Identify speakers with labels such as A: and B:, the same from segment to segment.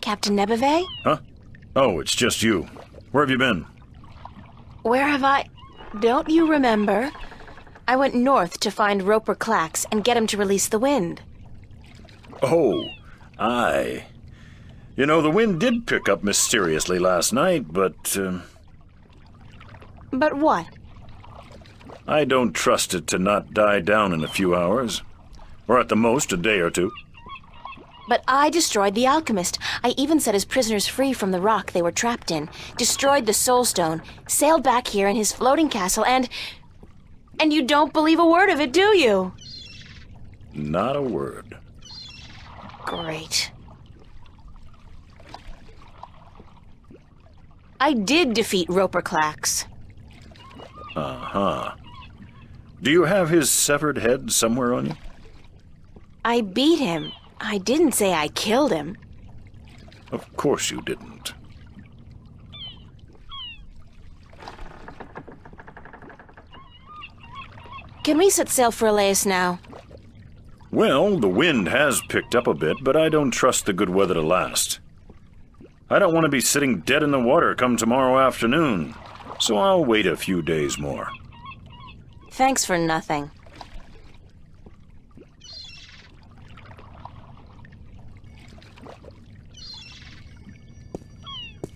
A: Captain Nebevaj?
B: Huh? Oh, it's just you. Where have you been?
A: Where have I... Don't you remember? I went north to find Roper Clax and get him to release the wind.
B: Oh, aye. You know, the wind did pick up mysteriously last night, but...
A: But what?
B: I don't trust it to not die down in a few hours. Or at the most, a day or two.
A: But I destroyed the alchemist. I even set his prisoners free from the rock they were trapped in, destroyed the soul stone, sailed back here in his floating castle, and you don't believe a word of it, do you?
B: Not a word.
A: Great. I did defeat Roper Clax.
B: Uh-huh. Do you have his severed head somewhere on you?
A: I beat him. I didn't say I killed him.
B: Of course you didn't.
A: Can we set sail for Elias now?
B: Well, the wind has picked up a bit, but I don't trust the good weather to last. I don't want to be sitting dead in the water come tomorrow afternoon, so I'll wait a few days more.
A: Thanks for nothing.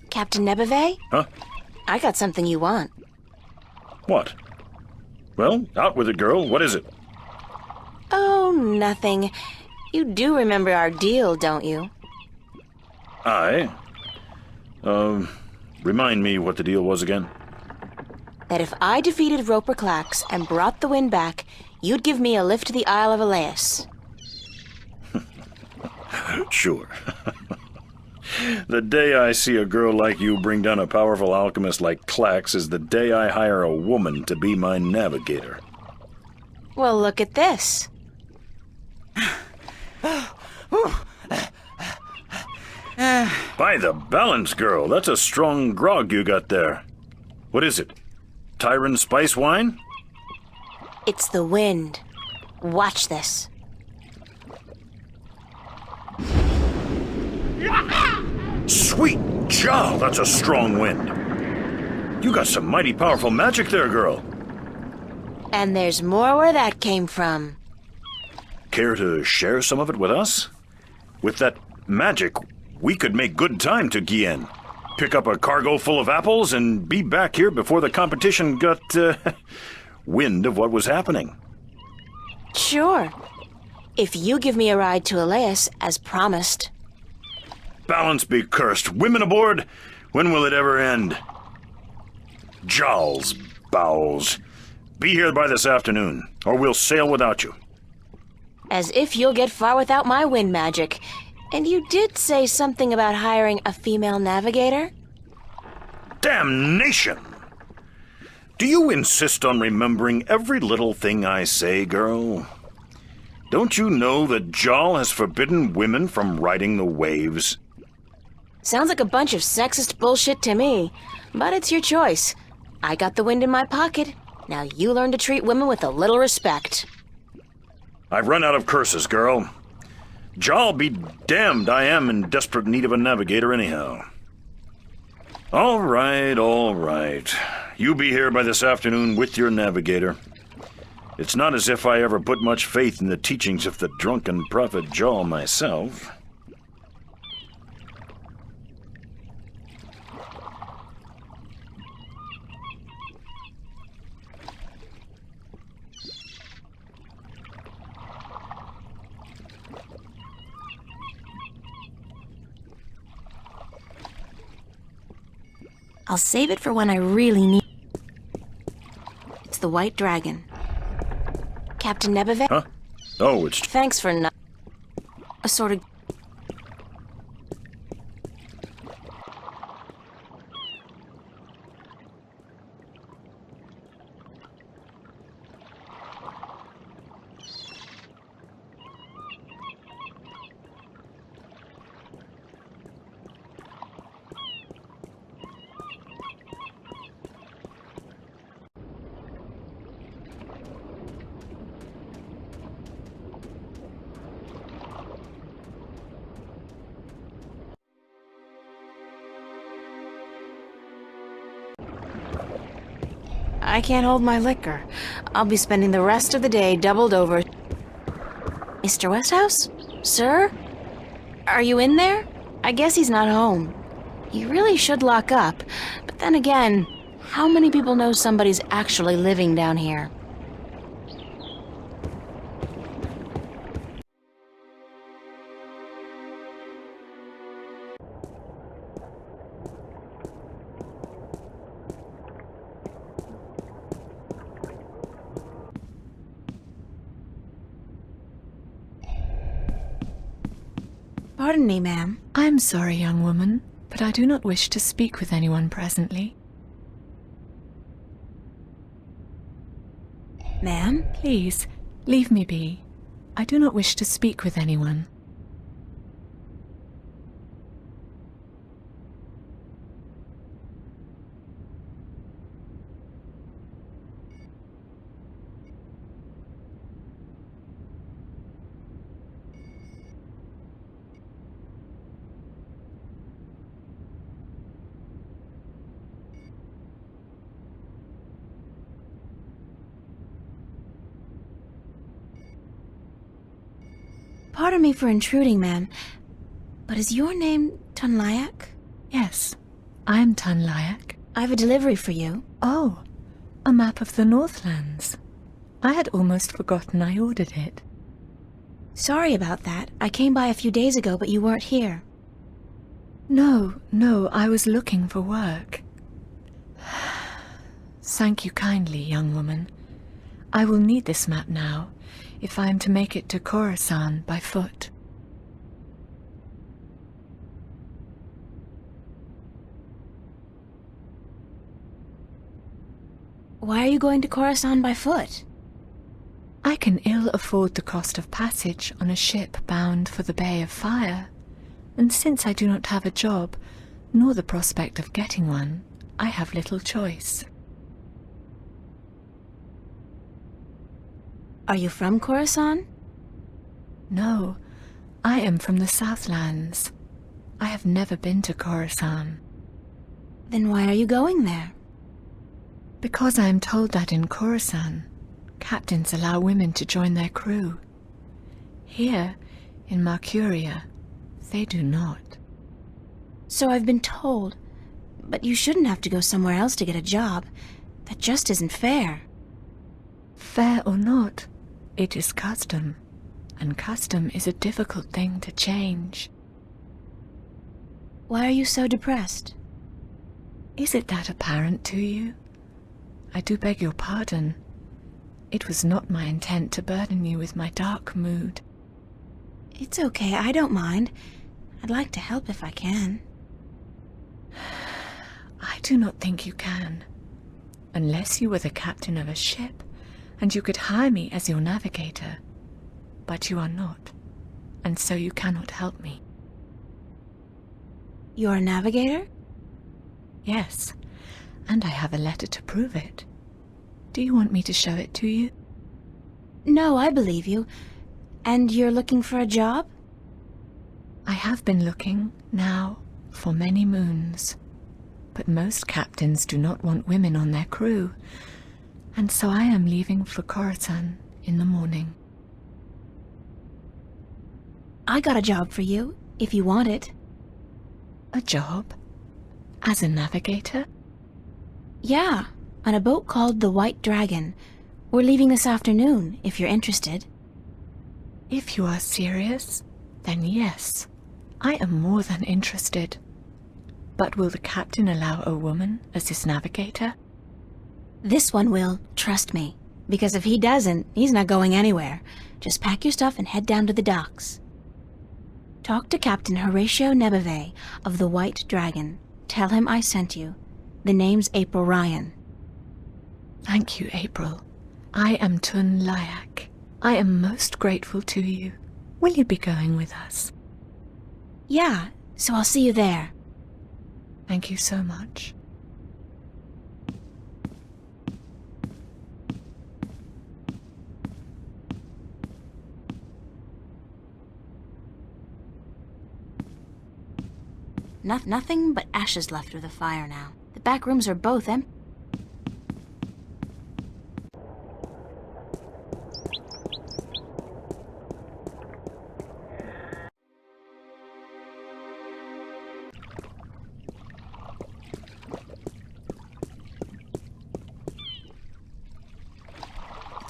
A: Captain Nebevaj?
B: Huh?
A: I got something you want.
B: What? Well, out with it, girl. What is it?
A: Oh, nothing. You do remember our deal, don't you?
B: Aye. Remind me what the deal was again.
A: That if I defeated Roper Clax and brought the wind back, you'd give me a lift to the Isle of Elias.
B: Sure. The day I see a girl like you bring down a powerful alchemist like Clax is the day I hire a woman to be my navigator.
A: Well, look at this.
B: By the balance, girl, that's a strong grog you got there. What is it? Tyron spice wine?
A: It's the wind. Watch this.
B: Sweet jowl, that's a strong wind. You got some mighty powerful magic there, girl.
A: And there's more where that came from.
B: Care to share some of it with us? With that magic, we could make good time to Guienne. Pick up a cargo full of apples and be back here before the competition got, wind of what was happening.
A: Sure. If you give me a ride to Elias, as promised.
B: Balance be cursed. Women aboard? When will it ever end? Jowls, bowels. Be here by this afternoon, or we'll sail without you.
A: As if you'll get far without my wind magic. And you did say something about hiring a female navigator?
B: Damnation! Do you insist on remembering every little thing I say, girl? Don't you know that Jal has forbidden women from riding the waves?
A: Sounds like a bunch of sexist bullshit to me. But it's your choice. I got the wind in my pocket. Now you learn to treat women with a little respect.
B: I've run out of curses, girl. Jal be damned, I am in desperate need of a navigator anyhow. All right. You be here by this afternoon with your navigator. It's not as if I ever put much faith in the teachings of the drunken prophet Jal myself.
A: I'll save it for when I really need... It's the White Dragon. Captain Nebevaj?
B: Huh? Oh, it's...
A: Thanks for not... A sort of... I can't hold my liquor. I'll be spending the rest of the day doubled over. Mr. Westhouse? Sir? Are you in there? I guess he's not home. He really should lock up. But then again, how many people know somebody's actually living down here? Pardon me, ma'am.
C: I am sorry, young woman, but I do not wish to speak with anyone presently.
A: Ma'am?
C: Please, leave me be. I do not wish to speak with anyone.
A: Pardon me for intruding, ma'am, but is your name Tunlayak?
C: Yes, I am Tunlayak.
A: I have a delivery for you.
C: Oh, a map of the Northlands. I had almost forgotten I ordered it.
A: Sorry about that. I came by a few days ago, but you weren't here.
C: No, I was looking for work. Thank you kindly, young woman. I will need this map now, if I am to make it to Khorasan by foot.
A: Why are you going to Khorasan by foot?
C: I can ill afford the cost of passage on a ship bound for the Bay of Fire, and since I do not have a job, nor the prospect of getting one, I have little choice.
A: Are you from Khorasan?
C: No, I am from the Southlands. I have never been to Khorasan.
A: Then why are you going there?
C: Because I am told that in Khorasan, captains allow women to join their crew. Here, in Mercuria, they do not.
A: So I've been told. But you shouldn't have to go somewhere else to get a job. That just isn't fair.
C: Fair or not, it is custom, and custom is a difficult thing to change.
A: Why are you so depressed?
C: Is it that apparent to you? I do beg your pardon. It was not my intent to burden you with my dark mood.
A: It's okay, I don't mind. I'd like to help if I can.
C: I do not think you can. Unless you were the captain of a ship, and you could hire me as your navigator. But you are not, and so you cannot help me.
A: You're a navigator?
C: Yes, and I have a letter to prove it. Do you want me to show it to you?
A: No, I believe you. And you're looking for a job?
C: I have been looking, now, for many moons. But most captains do not want women on their crew, and so I am leaving for Khorasan in the morning.
A: I got a job for you, if you want it.
C: A job? As a navigator?
A: Yeah, on a boat called the White Dragon. We're leaving this afternoon, if you're interested.
C: If you are serious, then yes, I am more than interested. But will the captain allow a woman as his navigator?
A: This one will, trust me. Because if he doesn't, he's not going anywhere. Just pack your stuff and head down to the docks. Talk to Captain Horatio Nebevaj of the White Dragon. Tell him I sent you. The name's April Ryan.
C: Thank you, April. I am Tunlayak. I am most grateful to you. Will you be going with us?
A: Yeah, so I'll see you there.
C: Thank you so much.
A: Nothing but ashes left of the fire now. The back rooms are both empty.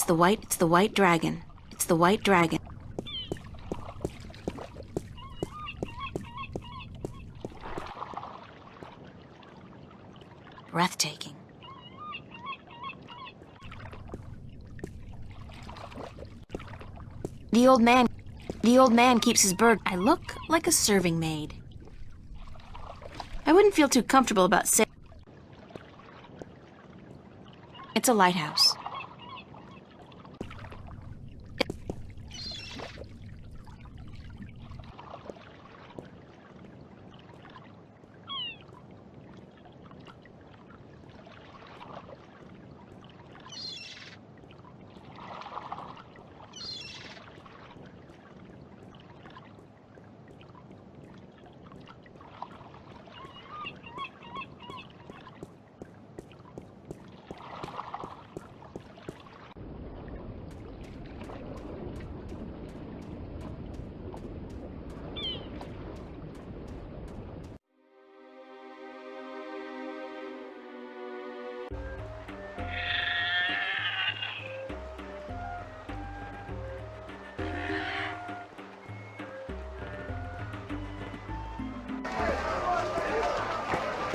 A: It's the white dragon. It's the white dragon. Breathtaking. The old man keeps his bird. I look like a serving maid. I wouldn't feel too comfortable about saying. It's a lighthouse.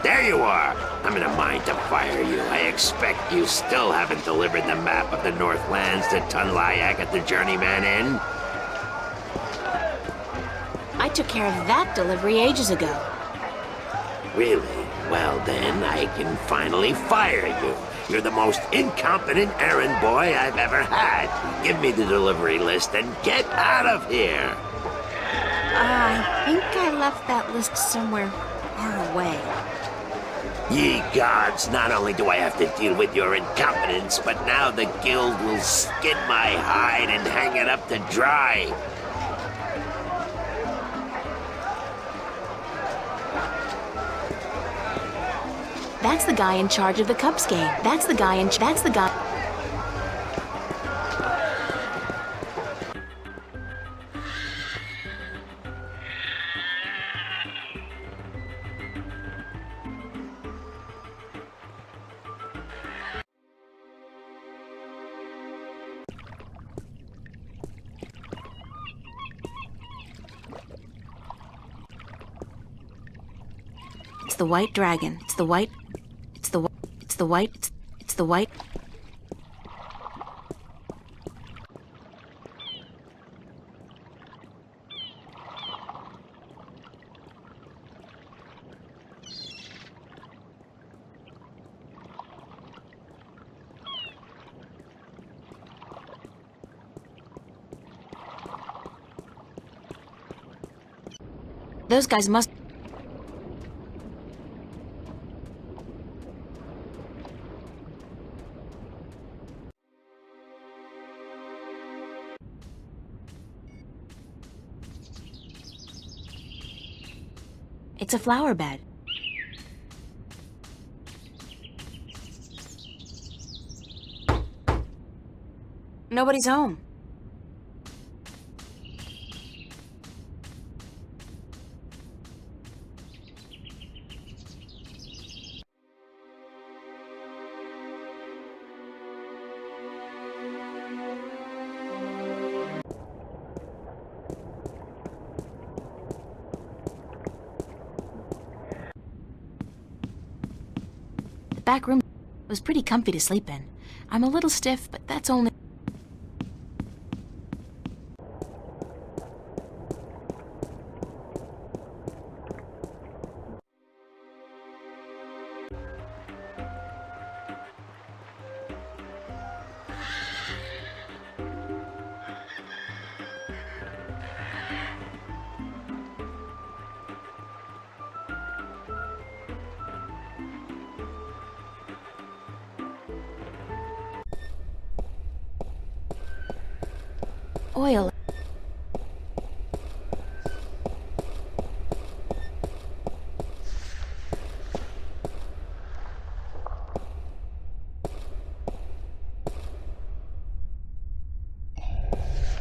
D: There you are! I'm in a mind to fire you. I expect you still haven't delivered the map of the Northlands to Tunlayak at the Journeyman Inn?
A: I took care of that delivery ages ago.
D: Really? Well then, I can finally fire you. You're the most incompetent errand boy I've ever had. Give me the delivery list and get out of here!
A: I think I left that list somewhere far away.
D: Ye gods, not only do I have to deal with your incompetence, but now the guild will skin my hide and hang it up to dry.
A: That's the guy in charge of the Cubs game. That's the guy. It's the white dragon. It's the white. It's the white. It's the white. Those guys must. It's a flower bed. Nobody's home. The back room was pretty comfy to sleep in. I'm a little stiff, but that's only... oil.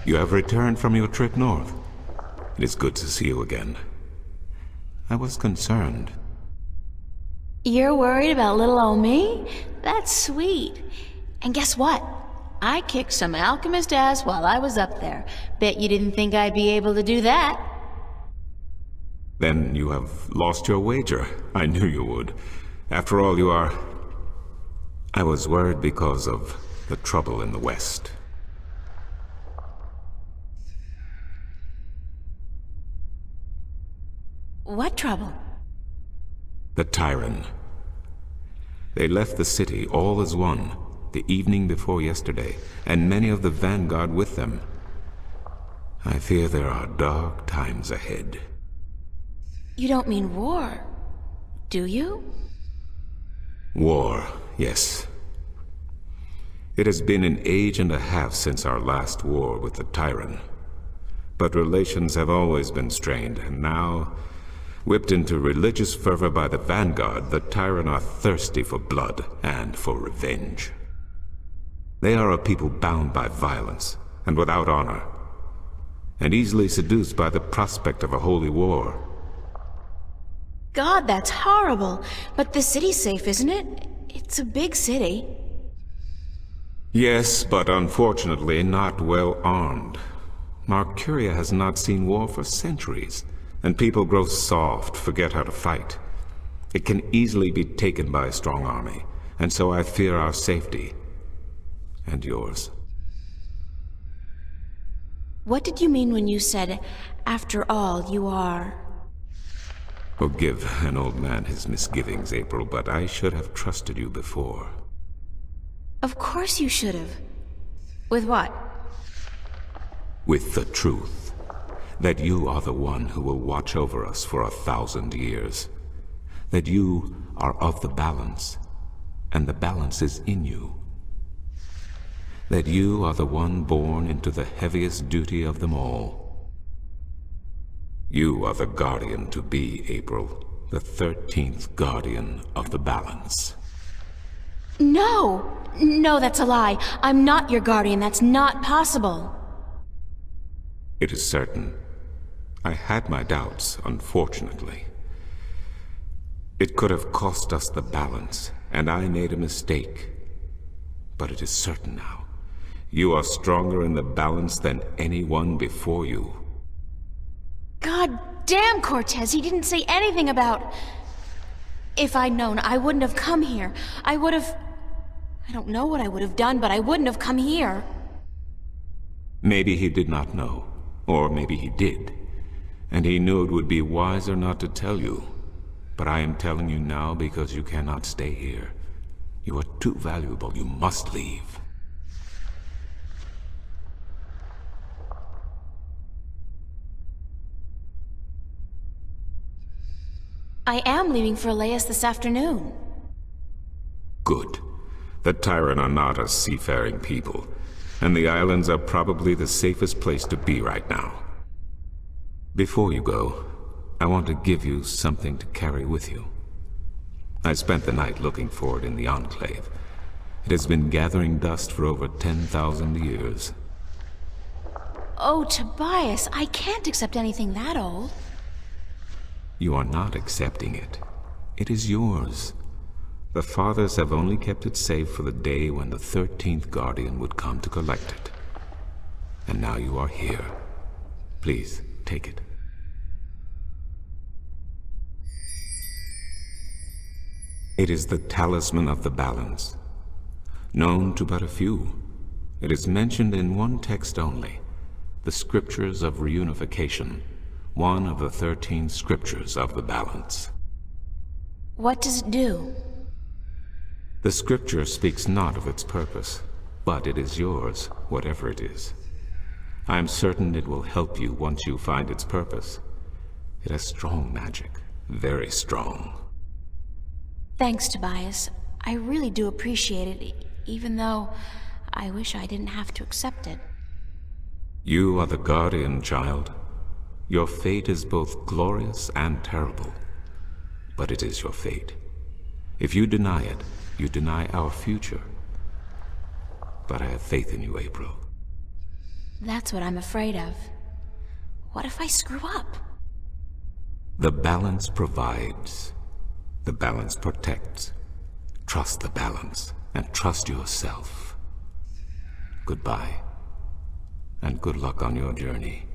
E: You have returned from your trip north. It is good to see you again. I was concerned.
A: You're worried about little old me? That's sweet. And guess what?
F: I kicked some alchemist ass while I was up there. Bet you didn't think I'd be able to do that.
E: Then you have lost your wager. I knew you would. After all, you are... I was worried because of the trouble in the West.
F: What trouble?
E: The Tyrant. They left the city all as one, the evening before yesterday, and many of the vanguard with them. I fear there are dark times ahead.
F: You don't mean war, do you?
E: War, yes. It has been an age and a half since our last war with the Tyrant. But relations have always been strained, and now, whipped into religious fervor by the vanguard, the Tyrant are thirsty for blood and for revenge. They are a people bound by violence and without honor, and easily seduced by the prospect of a holy war.
F: God, that's horrible. But the city's safe, isn't it? It's a big city.
E: Yes, but unfortunately not well armed. Mercuria has not seen war for centuries, and people grow soft, forget how to fight. It can easily be taken by a strong army, and so I fear our safety. And yours.
F: What did you mean when you said, after all, you are...
E: Forgive an old man his misgivings, April, but I should have trusted you before.
F: Of course you should have. With what?
E: With the truth. That you are the one who will watch over us for 1,000 years. That you are of the balance, and the balance is in you. That you are the one born into the heaviest duty of them all. You are the guardian to be, April, the 13th guardian of the balance.
F: No! No, that's a lie. I'm not your guardian. That's not possible.
E: It is certain. I had my doubts, unfortunately. It could have cost us the balance, and I made a mistake. But it is certain now. You are stronger in the balance than anyone before you.
F: God damn, Cortez, he didn't say anything about... If I'd known, I wouldn't have come here. I would have... I don't know what I would have done, but I wouldn't have come here.
E: Maybe he did not know, or maybe he did. And he knew it would be wiser not to tell you. But I am telling you now because you cannot stay here. You are too valuable. You must leave.
F: I am leaving for Elias this afternoon.
E: Good. The Tyrant are not a seafaring people, and the islands are probably the safest place to be right now. Before you go, I want to give you something to carry with you. I spent the night looking for it in the Enclave. It has been gathering dust for over 10,000 years.
F: Oh, Tobias, I can't accept anything that old.
E: You are not accepting it. It is yours. The Fathers have only kept it safe for the day when the 13th Guardian would come to collect it. And now you are here. Please, take it. It is the talisman of the balance. Known to but a few, it is mentioned in one text only, the Scriptures of Reunification, one of the 13 Scriptures of the balance.
F: What does it do?
E: The Scripture speaks not of its purpose, but it is yours, whatever it is. I am certain it will help you once you find its purpose. It has strong magic, very strong.
F: Thanks, Tobias. I really do appreciate it, even though I wish I didn't have to accept it.
E: You are the guardian, child. Your fate is both glorious and terrible, but it is your fate. If you deny it, you deny our future. But I have faith in you, April.
F: That's what I'm afraid of. What if I screw up?
E: The balance provides. The balance protects. Trust the balance, and trust yourself. goodbye. And good luck on your journey.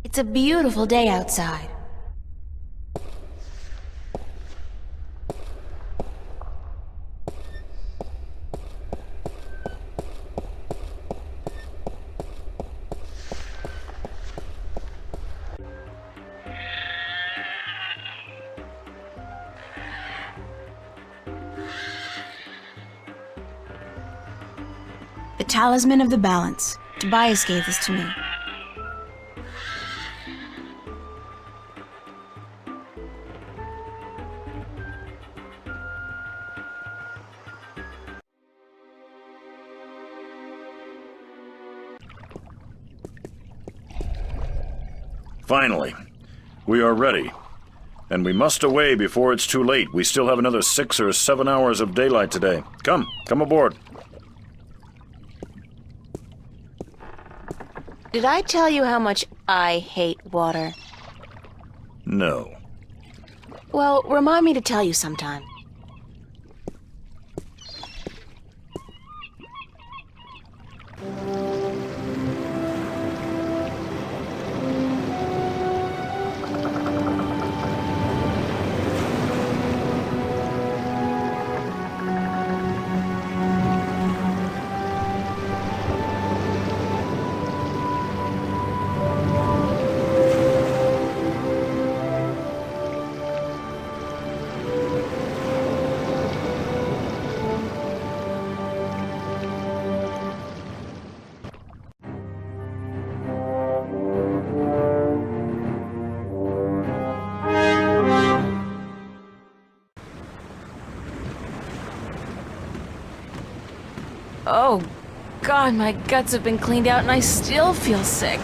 F: It's a beautiful day outside. The Talisman of the Balance. Tobias gave this to me.
B: Finally, we are ready. And we must away before it's too late. We still have another 6 or 7 hours of daylight today. Come aboard.
A: Did I tell you how much I hate water?
B: No.
A: Well, remind me to tell you sometime. Oh, God, my guts have been cleaned out and I still feel sick.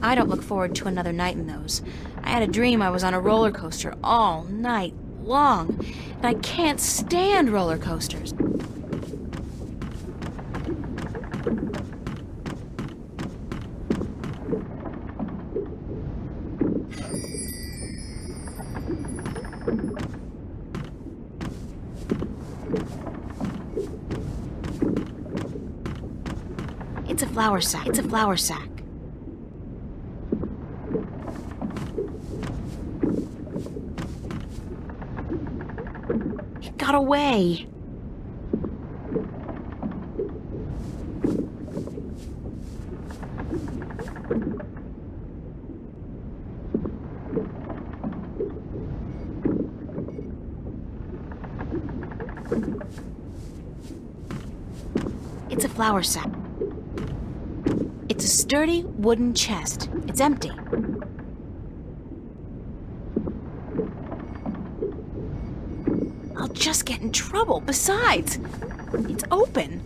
F: I don't look forward to another night in those. I had a dream I was on a roller coaster all night long, and I can't stand roller coasters. It's a flour sack. It's a flour sack. It got away. It's a flour sack. It's a sturdy wooden chest. It's empty. I'll just get in trouble. Besides, it's open.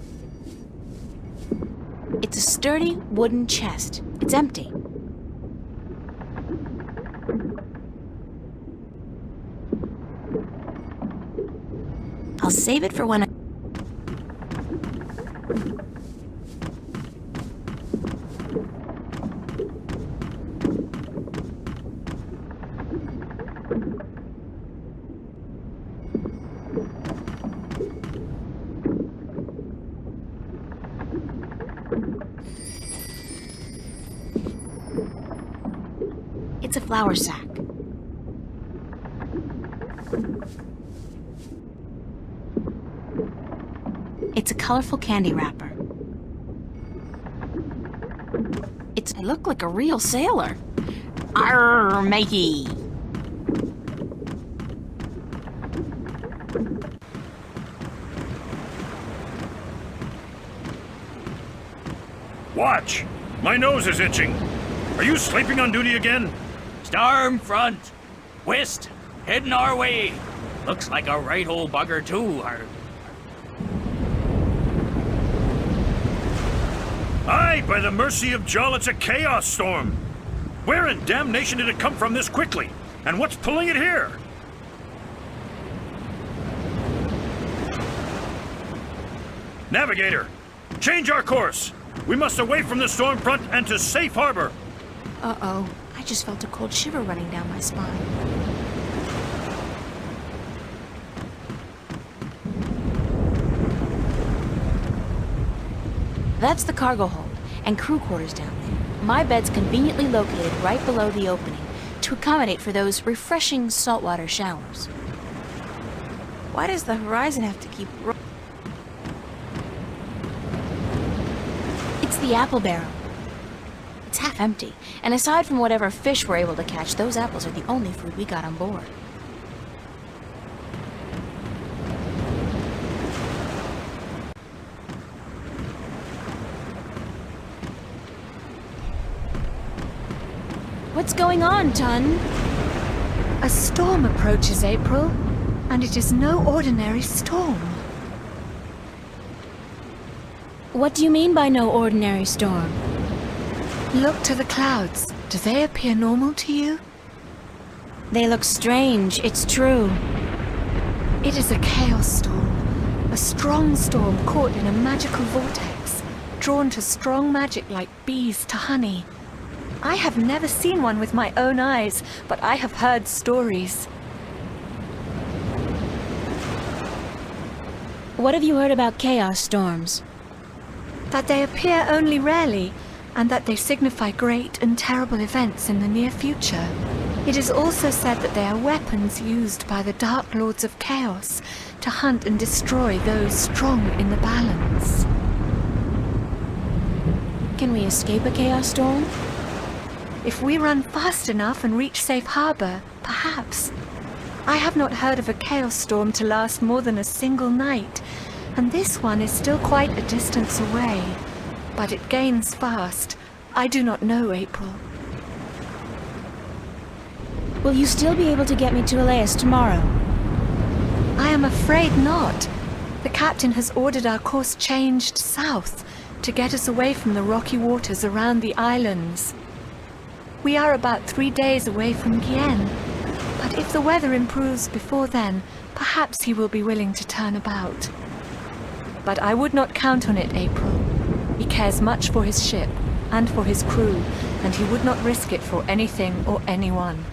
F: It's a sturdy wooden chest. It's empty.
A: I'll save it for when I... It's a flour sack. It's a colorful candy wrapper. I look like a real sailor. Arr, matey.
B: Watch! My nose is itching. Are you sleeping on duty again?
G: Storm front. West. Heading our way. Looks like a right old bugger, too.
B: Aye, by the mercy of Jol, it's a chaos storm. Where in damnation did it come from this quickly? And what's pulling it here? Navigator, change our course. We must away from the storm front and to safe harbor.
A: Uh-oh. I just felt a cold shiver running down my spine. That's the cargo hold and crew quarters down there. My bed's conveniently located right below the opening to accommodate for those refreshing saltwater showers. Why does the horizon have to keep... It's the apple barrel. It's half empty, and aside from whatever fish we're able to catch, those apples are the only food we got on board. What's going on, Tun?
C: A storm approaches, April, and it is no ordinary storm.
A: What do you mean by no ordinary storm?
C: Look to the clouds. Do they appear normal to you?
A: They look strange, it's true.
C: It is a chaos storm. A strong storm caught in a magical vortex, drawn to strong magic like bees to honey. I have never seen one with my own eyes, but I have heard stories.
A: What have you heard about chaos storms?
C: That they appear only rarely, and that they signify great and terrible events in the near future. It is also said that they are weapons used by the Dark Lords of Chaos to hunt and destroy those strong in the balance.
A: Can we escape a chaos storm?
C: If we run fast enough and reach safe harbor, perhaps. I have not heard of a chaos storm to last more than a single night, and this one is still quite a distance away. But it gains fast. I do not know, April.
A: Will you still be able to get me to Elias tomorrow?
C: I am afraid not. The captain has ordered our course changed south to get us away from the rocky waters around the islands. We are about 3 days away from Gien, but if the weather improves before then, perhaps he will be willing to turn about. But I would not count on it, April. He cares much for his ship and for his crew, and he would not risk it for anything or anyone.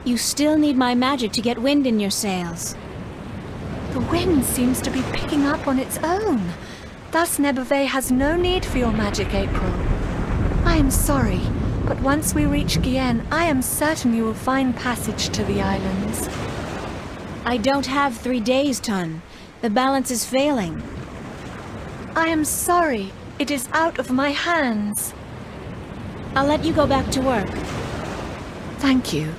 A: You still need my magic to get wind in your sails.
C: The wind seems to be picking up on its own. Thus Nebevaj has no need for your magic, April. I am sorry, but once we reach Gien, I am certain you will find passage to the islands.
A: I don't have 3 days, Tun. The balance is failing.
C: I am sorry. It is out of my hands.
A: I'll let you go back to work.
C: Thank you.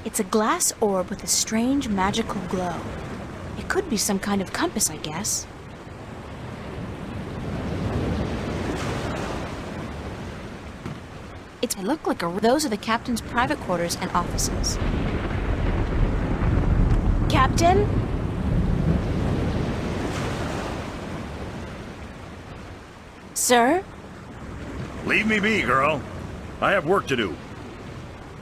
A: It's a glass orb with a strange magical glow. It could be some kind of compass, I guess.
F: They look like those are the captain's private quarters and offices.
A: Captain? Sir?
B: Leave me be, girl. I have work to do.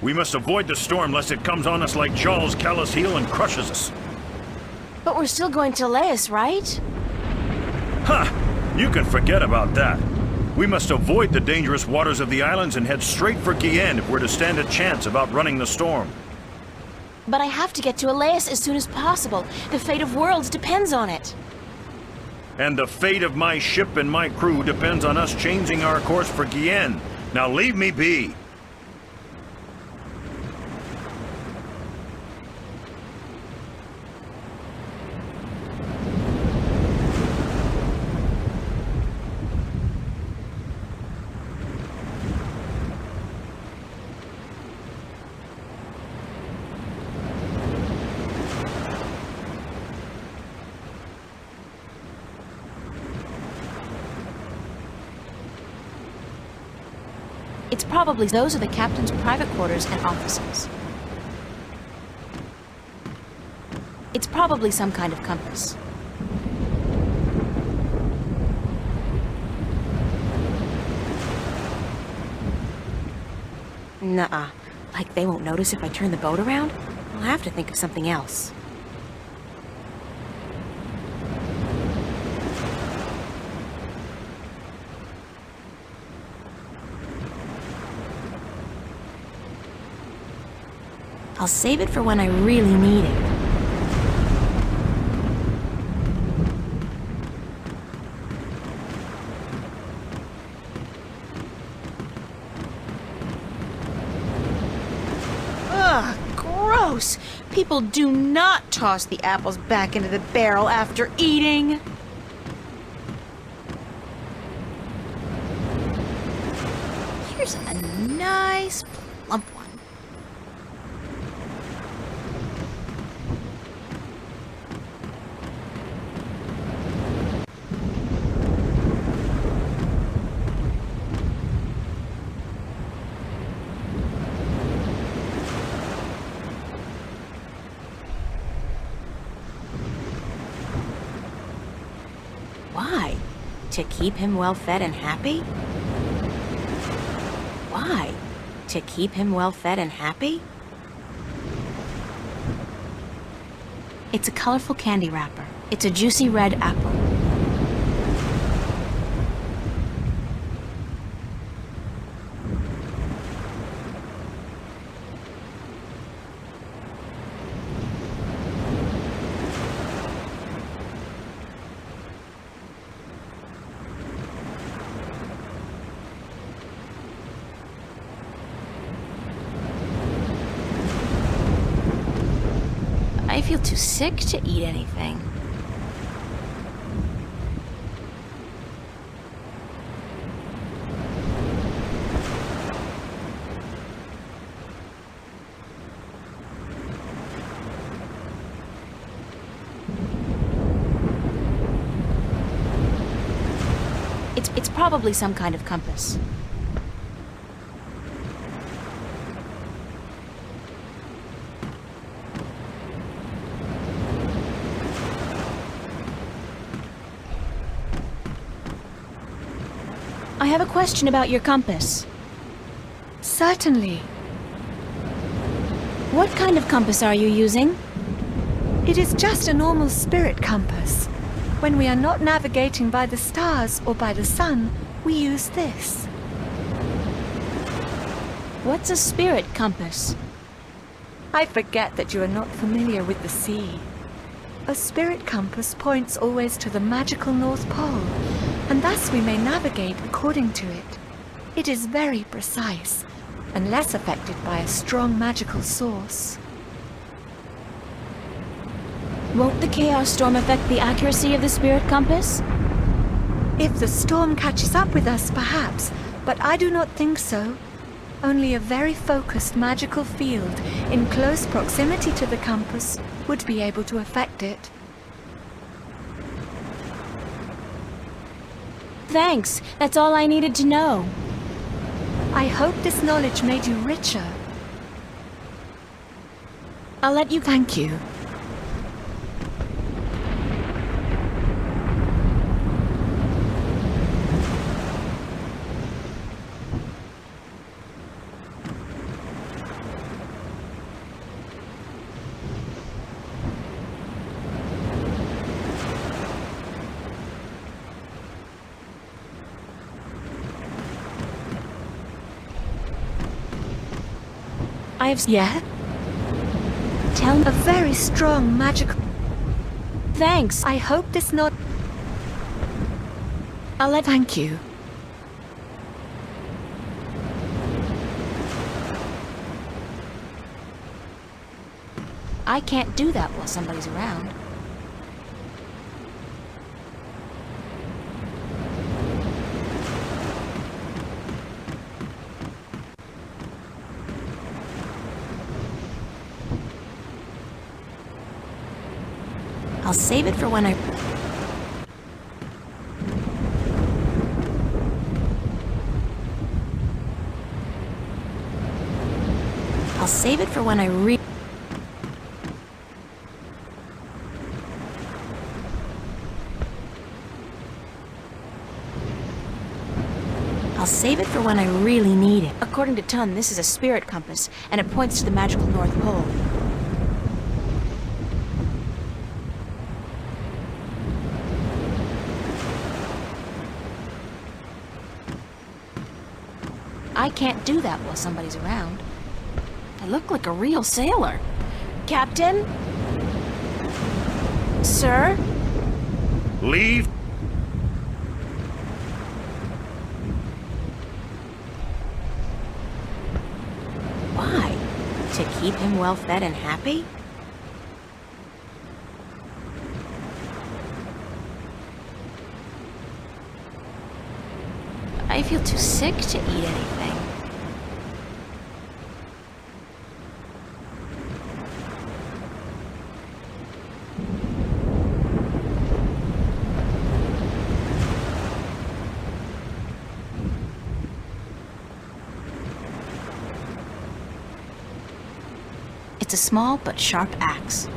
B: We must avoid the storm lest it comes on us like Jaw's callous heel and crushes us.
A: But we're still going to Laos, right?
B: Ha! You can forget about that. We must avoid the dangerous waters of the islands and head straight for Guienne if we're to stand a chance of outrunning the storm.
A: But I have to get to Elias as soon as possible. The fate of worlds depends on it.
B: And the fate of my ship and my crew depends on us changing our course for Guienne. Now leave me be.
F: It's probably those are the captain's private quarters and offices. It's probably some kind of compass.
A: Nuh-uh. Like they won't notice if I turn the boat around? I'll have to think of something else. I'll save it for when I really need it. Ugh, gross! People do not toss the apples back into the barrel after eating. Here's a nice plump one. Why? To keep him well-fed and happy? Why? To keep him well-fed and happy?
F: It's a colorful candy wrapper. It's a juicy red apple.
A: I feel too sick to eat anything.
F: It's probably some kind of compass. I have a question about your compass.
C: Certainly.
F: What kind of compass are you using?
C: It is just a normal spirit compass. When we are not navigating by the stars or by the sun, we use this.
F: What's a spirit compass?
C: I forget that you are not familiar with the sea. A spirit compass points always to the magical North Pole, and thus we may navigate according to it. It is very precise, and less affected by a strong magical source.
F: Won't the chaos storm affect the accuracy of the spirit compass?
C: If the storm catches up with us, perhaps, but I do not think so. Only a very focused magical field in close proximity to the compass would be able to affect it.
F: Thanks. That's all I needed to know.
C: I hope this knowledge made you richer.
A: I'll let you...
C: Thank you.
A: I have...
C: Yeah?
A: Tell me...
C: A very strong magical...
A: Thanks.
C: I hope this not...
A: I'll let...
C: Thank you.
A: I can't do that while somebody's around. I'll save it for when I... I'll save it for when I I'll save it for when I really need it. According to Tun, this is a spirit compass, and it points to the magical North Pole. I can't do that while somebody's around. I look like a real sailor. Captain? Sir?
B: Leave.
A: Why? To keep him well fed and happy? I feel too sick to eat anything. It's a small but sharp axe.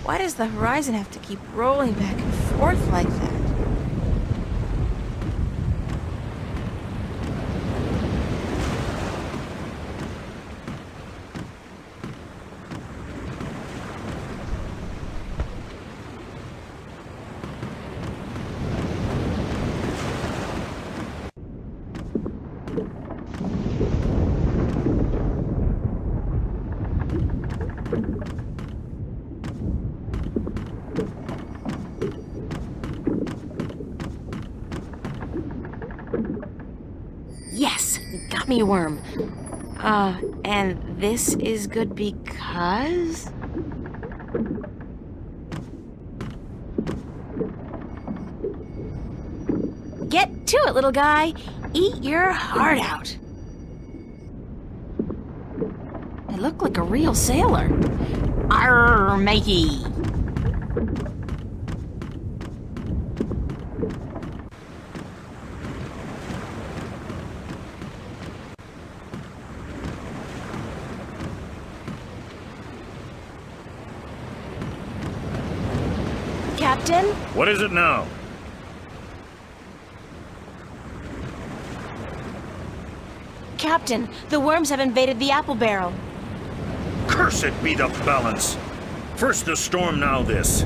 A: Why does the horizon have to keep rolling back and forth like that? Yes! Got me a worm. And this is good because... Get to it, little guy! Eat your heart out! I look like a real sailor. Arr, matey! Captain?
B: What is it now?
A: Captain, the worms have invaded the apple barrel.
B: Cursed be the balance! First the storm, now this.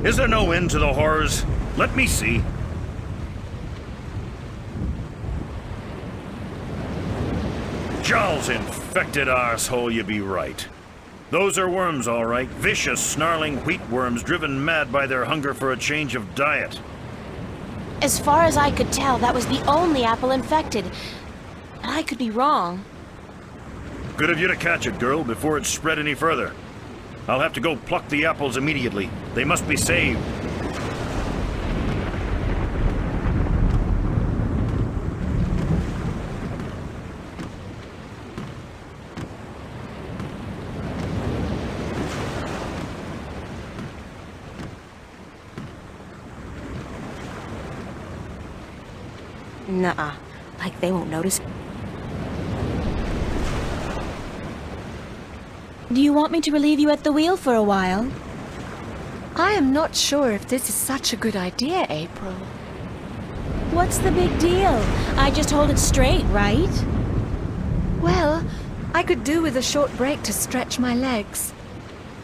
B: Is there no end to the horrors? Let me see. Jowl's infected arsehole, you be right. Those are worms, all right. Vicious, snarling wheat worms driven mad by their hunger for a change of diet.
A: As far as I could tell, that was the only apple infected. But I could be wrong.
B: Good of you to catch it, girl, before it spread any further. I'll have to go pluck the apples immediately. They must be saved.
A: Nuh-uh. Like they won't notice. Do you want me to relieve you at the wheel for a while?
C: I am not sure if this is such a good idea, April.
A: What's the big deal? I just hold it straight, right?
C: Well, I could do with a short break to stretch my legs.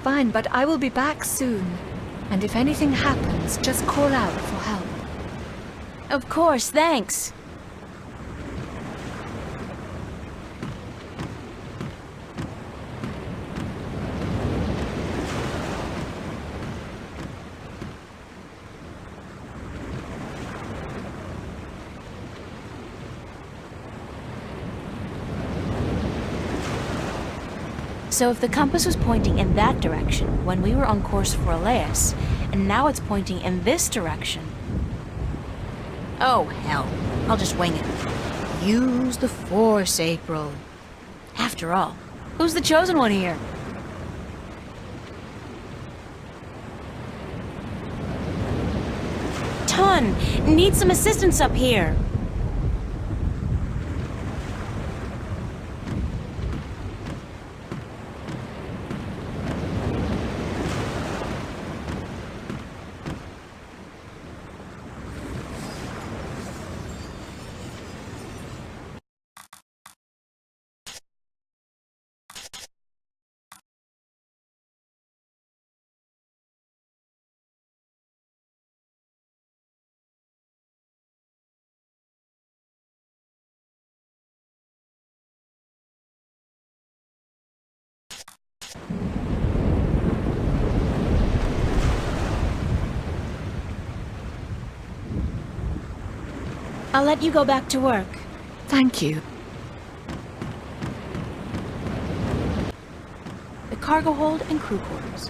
C: Fine, but I will be back soon. And if anything happens, just call out for help.
A: Of course, thanks. So if the compass was pointing in that direction when we were on course for Elias, and now it's pointing in this direction... Oh, hell. I'll just wing it. Use the Force, April. After all, who's the chosen one here? Ton! Need some assistance up here! I'll let you go back to work.
C: Thank you.
A: The cargo hold and crew quarters.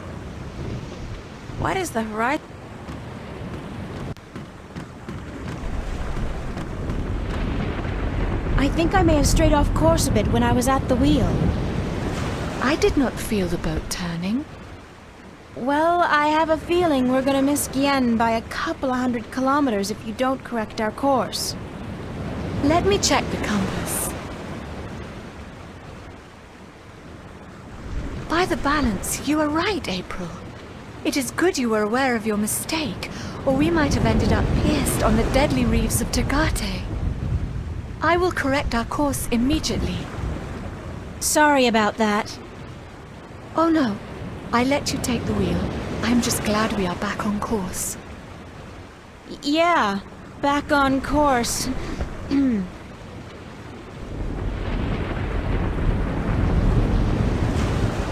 A: Why does the Horatio... I think I may have strayed off course a bit when I was at the wheel.
C: I did not feel the boat turning.
A: Well, I have a feeling we're gonna miss Gien by a couple of 100 kilometers if you don't correct our course.
C: Let me check the compass. By the balance, you are right, April. It is good you were aware of your mistake, or we might have ended up pierced on the deadly reefs of Tagate. I will correct our course immediately.
A: Sorry about that.
C: Oh no, I let you take the wheel. I'm just glad we are back on course.
A: Yeah, back on course.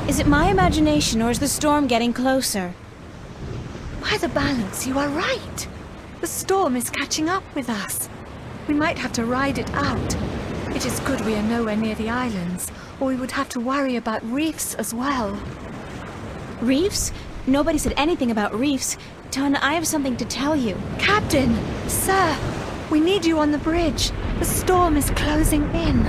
A: Is it my imagination, or is the storm getting closer?
C: By the balance, you are right. The storm is catching up with us. We might have to ride it out. It is good we are nowhere near the islands, or we would have to worry about reefs as well.
A: Reefs? Nobody said anything about reefs. Ton, I have something to tell you.
C: Captain! Sir! We need you on the bridge. The storm is closing in.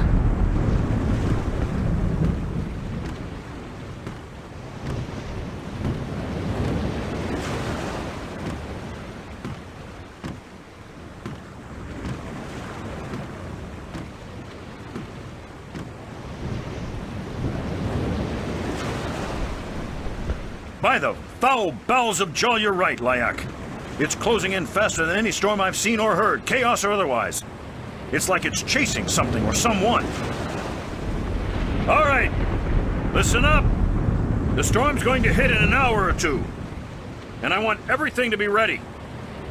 B: By the foul bowels of Jaw, you're right, Lyak. It's closing in faster than any storm I've seen or heard, chaos or otherwise. It's like it's chasing something or someone. All right, listen up. The storm's going to hit in an hour or two. And I want everything to be ready.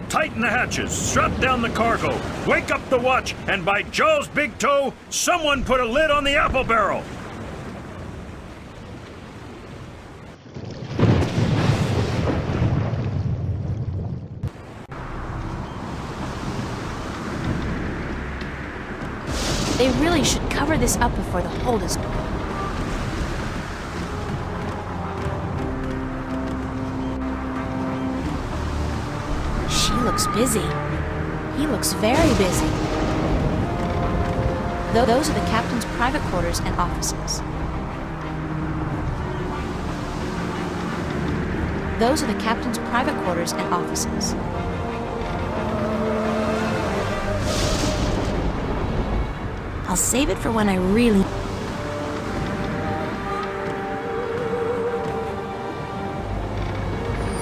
B: Tighten the hatches, strap down the cargo, wake up the watch, and by Jaw's big toe, someone put a lid on the apple barrel.
A: They really should cover this up before the hold is... She looks busy. He looks very busy. Those are the captain's private quarters and offices. Those are the captain's private quarters and offices.
F: I'll save it for when I really...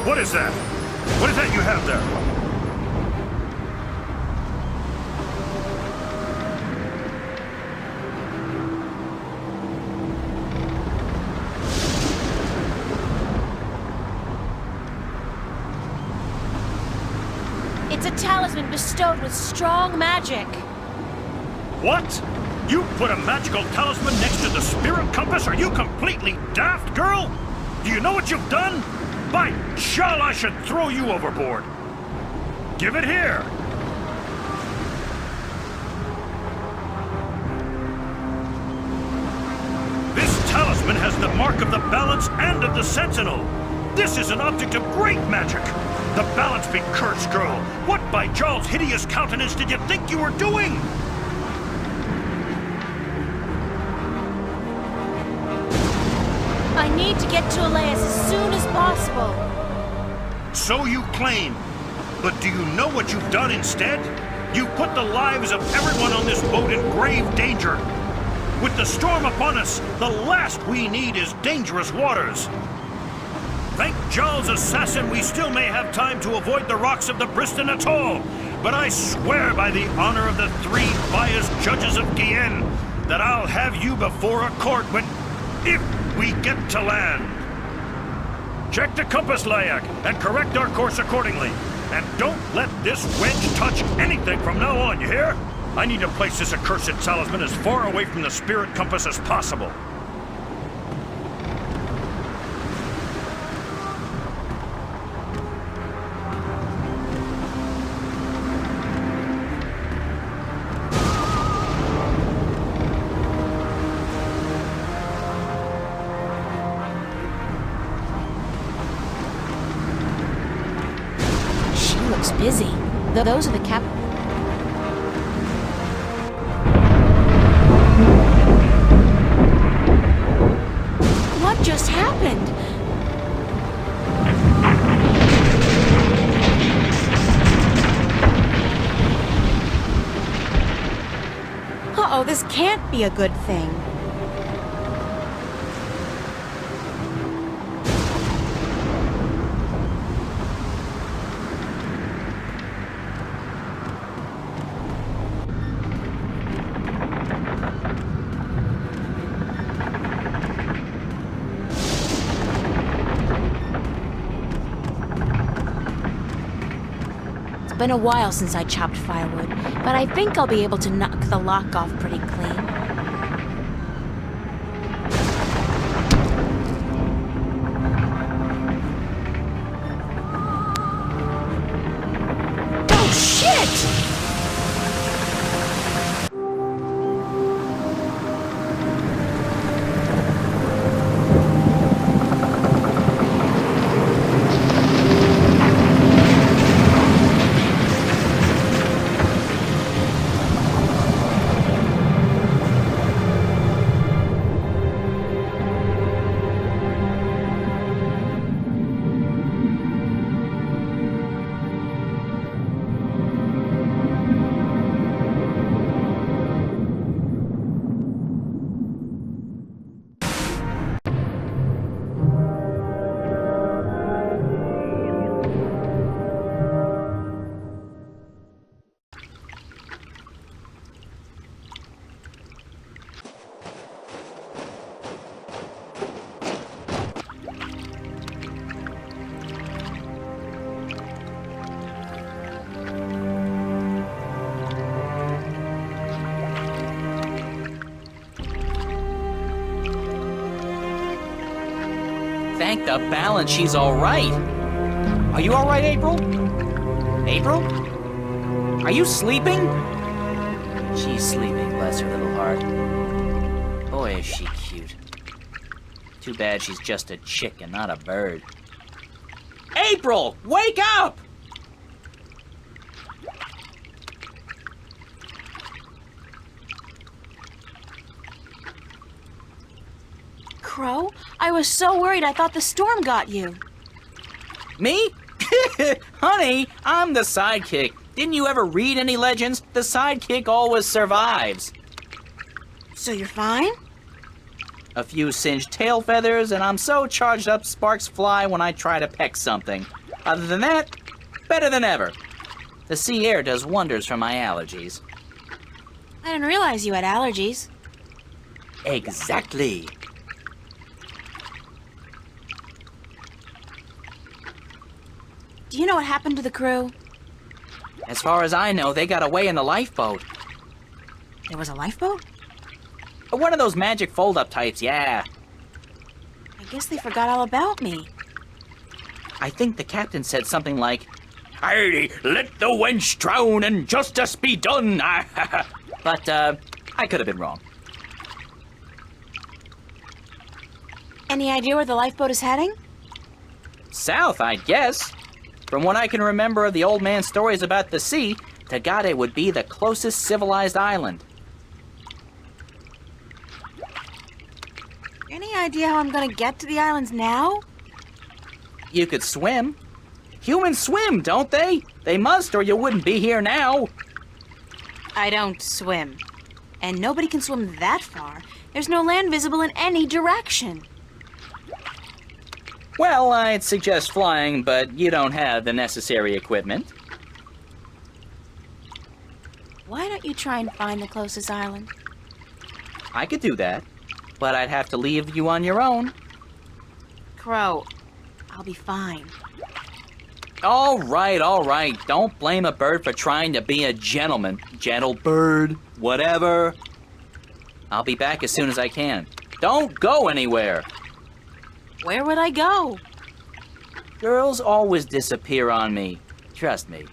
B: What is that? What is that you have there?
F: It's a talisman bestowed with strong magic.
B: What? You put a magical talisman next to the spirit compass? Are you completely daft, girl? Do you know what you've done? By Shall, I should throw you overboard. Give it here. This talisman has the mark of the balance and of the sentinel. This is an object of great magic. The balance be cursed, girl. What by Jarl's hideous countenance did you think you were doing?
F: I need to get to Elias as soon as possible.
B: So you claim. But do you know what you've done instead? You put the lives of everyone on this boat in grave danger. With the storm upon us, the last we need is dangerous waters. Thank Jarl's assassin, we still may have time to avoid the rocks of the Briston Atoll. But I swear by the honor of the 3 biased judges of Guienne that I'll have you before a court when... if we get to land. Check the compass, Layak, and correct our course accordingly. And don't let this wench touch anything from now on, you hear? I need to place this accursed talisman as far away from the spirit compass as possible.
A: Looks busy. Those are the cap...
F: What just happened? Uh-oh, this can't be a good thing.
A: Been a while since I chopped firewood, but I think I'll be able to knock the lock off pretty clean.
F: Oh, shit!
G: Thank the balance she's all right. Are you all right, April? April? Are you sleeping? She's sleeping, bless her little heart. Boy, is she cute. Too bad she's just a chick and not a bird. April, wake up!
F: Crow, I was so worried I thought the storm got you.
G: Me? Honey, I'm the sidekick. Didn't you ever read any legends? The sidekick always survives.
A: So you're fine?
G: A few singed tail feathers, and I'm so charged up sparks fly when I try to peck something. Other than that, better than ever. The sea air does wonders for my allergies.
A: I didn't realize you had allergies.
G: Exactly.
A: Do you know what happened to the crew?
G: As far as I know, they got away in the lifeboat.
A: There was a lifeboat?
G: One of those magic fold-up types, yeah.
A: I guess they forgot all about me.
G: I think the captain said something like, "Hey, let the wench drown and justice be done." But, I could have been wrong.
A: Any idea where the lifeboat is heading?
G: South, I guess. From what I can remember of the old man's stories about the sea, Tagade would be the closest civilized island.
A: Any idea how I'm gonna get to the islands now?
G: You could swim. Humans swim, don't they? They must, or you wouldn't be here now.
A: I don't swim. And nobody can swim that far. There's no land visible in any direction.
G: Well, I'd suggest flying, but you don't have the necessary equipment.
A: Why don't you try and find the closest island?
G: I could do that, but I'd have to leave you on your own.
A: Crow, I'll be fine.
G: All right. Don't blame a bird for trying to be a gentleman. Gentle bird, whatever. I'll be back as soon as I can. Don't go anywhere.
A: Where would I go?
G: Girls always disappear on me. Trust me.